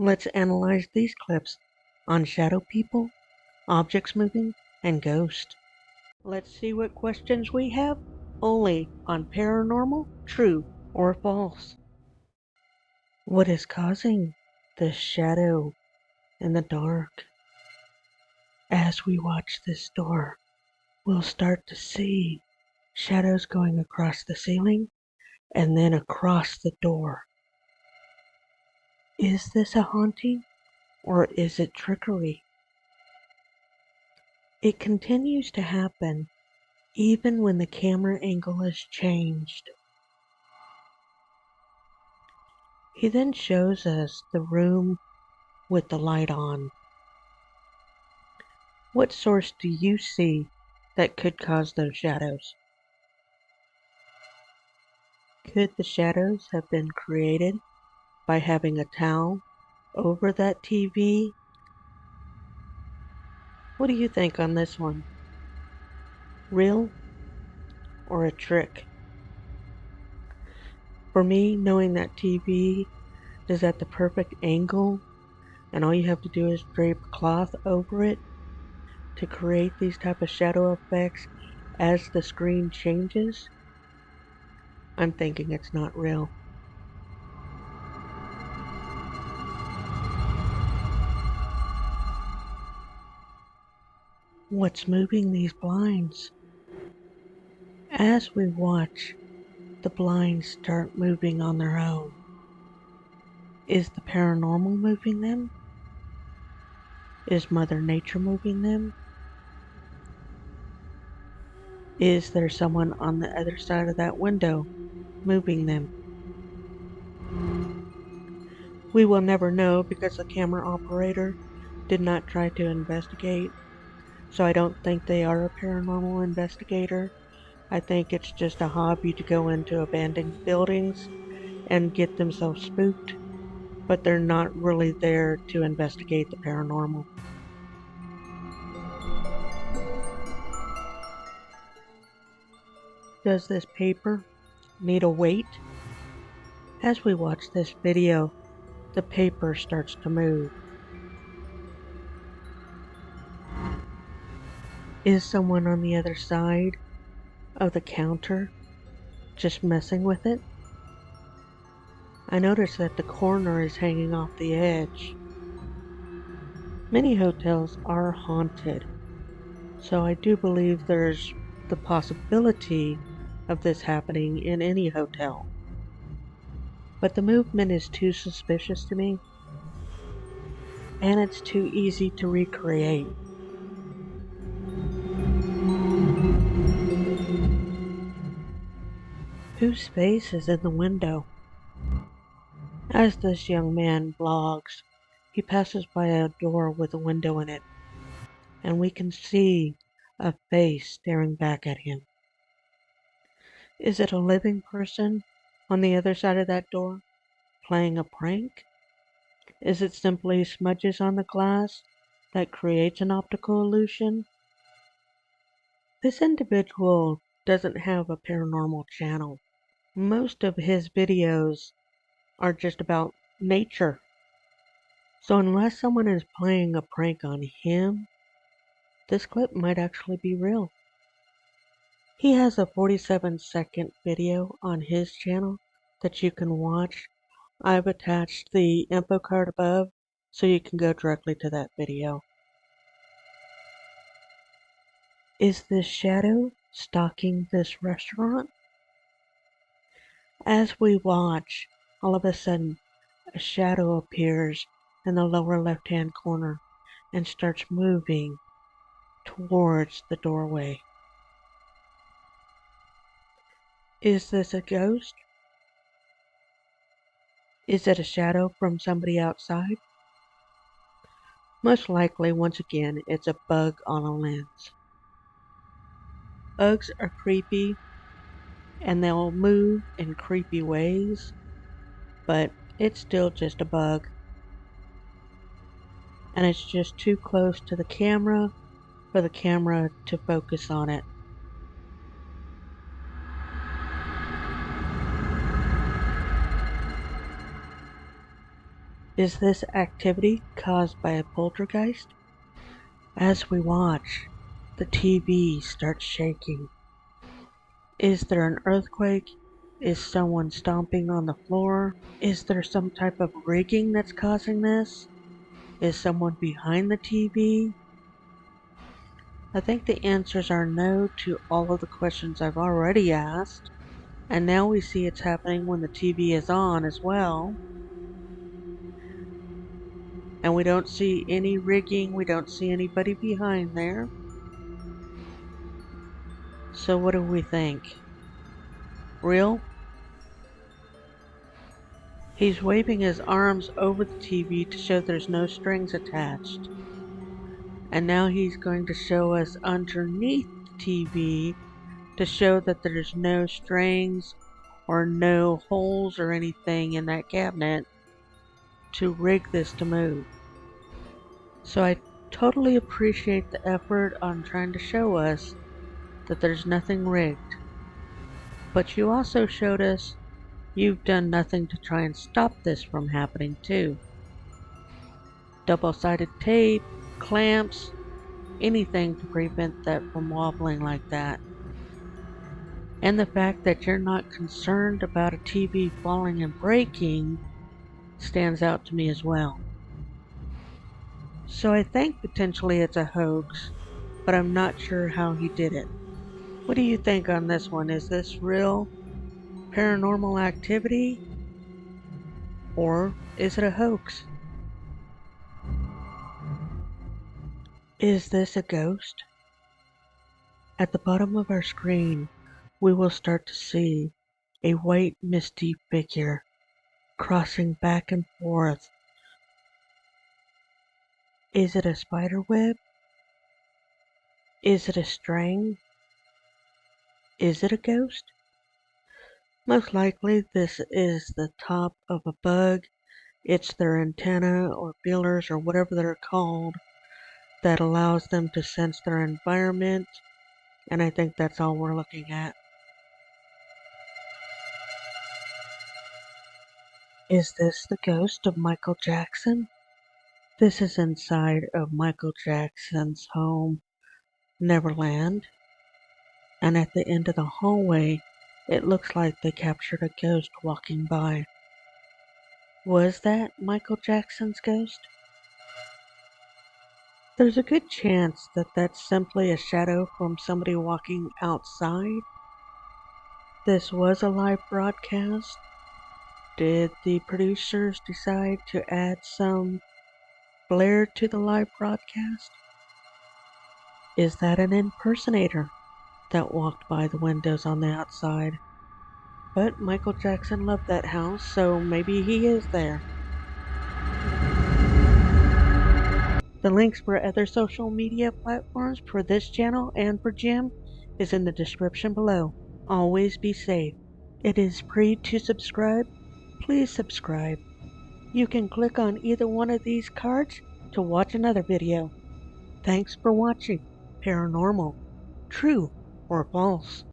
Let's analyze these clips on shadow people, objects moving, and ghosts. Let's see what questions we have only on Paranormal, True or False. What is causing this shadow in the dark? As we watch this door, we'll start to see shadows going across the ceiling and then across the door. Is this a haunting or is it trickery? It continues to happen even when the camera angle is changed. He then shows us the room with the light on. What source do you see that could cause those shadows? Could the shadows have been created by having a towel over that TV? What do you think on this one? Real or a trick? For me, knowing that TV is at the perfect angle and all you have to do is drape cloth over it to create these type of shadow effects as the screen changes, I'm thinking it's not real. What's moving these blinds? As we watch, the blinds start moving on their own. Is the paranormal moving them? Is Mother Nature moving them? Is there someone on the other side of that window moving them? We will never know because the camera operator did not try to investigate, so I don't think they are a paranormal investigator. I think it's just a hobby to go into abandoned buildings and get themselves spooked, but they're not really there to investigate the paranormal. Does this paper need a weight? As we watch this video, the paper starts to move. Is someone on the other side of the counter just messing with it? I notice that the corner is hanging off the edge. Many hotels are haunted, so I do believe there's the possibility of this happening in any hotel. But the movement is too suspicious to me, and it's too easy to recreate. Whose face is in the window? As this young man vlogs, he passes by a door with a window in it, and we can see a face staring back at him. Is it a living person on the other side of that door, playing a prank? Is it simply smudges on the glass that creates an optical illusion? This individual doesn't have a paranormal channel. Most of his videos are just about nature. So unless someone is playing a prank on him, this clip might actually be real. He has a 47-second video on his channel that you can watch. I've attached the info card above so you can go directly to that video. Is this shadow stalking this restaurant? As we watch, all of a sudden, a shadow appears in the lower left-hand corner and starts moving towards the doorway. Is this a ghost? Is it a shadow from somebody outside? Most likely, once again, it's a bug on a lens. Bugs are creepy and they'll move in creepy ways, but it's still just a bug. And it's just too close to the camera for the camera to focus on it. Is this activity caused by a poltergeist? As we watch, the TV starts shaking. Is there an earthquake? Is someone stomping on the floor? Is there some type of rigging that's causing this? Is someone behind the TV? I think the answers are no to all of the questions I've already asked, and now we see it's happening when the TV is on as well. And we don't see any rigging, we don't see anybody behind there. So what do we think? Real? He's waving his arms over the TV to show there's no strings attached. And now he's going to show us underneath the TV to show that there's no strings or no holes or anything in that cabinet to rig this to move. So I totally appreciate the effort on trying to show us that there's nothing rigged. But you also showed us you've done nothing to try and stop this from happening too. Double-sided tape, clamps, anything to prevent that from wobbling like that. And the fact that you're not concerned about a TV falling and breaking stands out to me as well. So I think potentially it's a hoax, but I'm not sure how he did it. What do you think on this one? Is this real paranormal activity or is it a hoax? Is this a ghost? At the bottom of our screen, we will start to see a white misty figure crossing back and forth. Is it a spider web? Is it a string? Is it a ghost? Most likely this is the top of a bug. It's their antenna or feelers or whatever they're called that allows them to sense their environment, and I think that's all we're looking at. Is this the ghost of Michael Jackson? This is inside of Michael Jackson's home, Neverland, and at the end of the hallway, it looks like they captured a ghost walking by. Was that Michael Jackson's ghost? There's a good chance that that's simply a shadow from somebody walking outside. This was a live broadcast. Did the producers decide to add some glare to the live broadcast? Is that an impersonator that walked by the windows on the outside? But Michael Jackson loved that house, so maybe he is there. The links for other social media platforms for this channel and for Jim is in the description below. Always be safe. It is free to subscribe. Please subscribe. You can click on either one of these cards to watch another video. Thanks for watching Paranormal, True or False.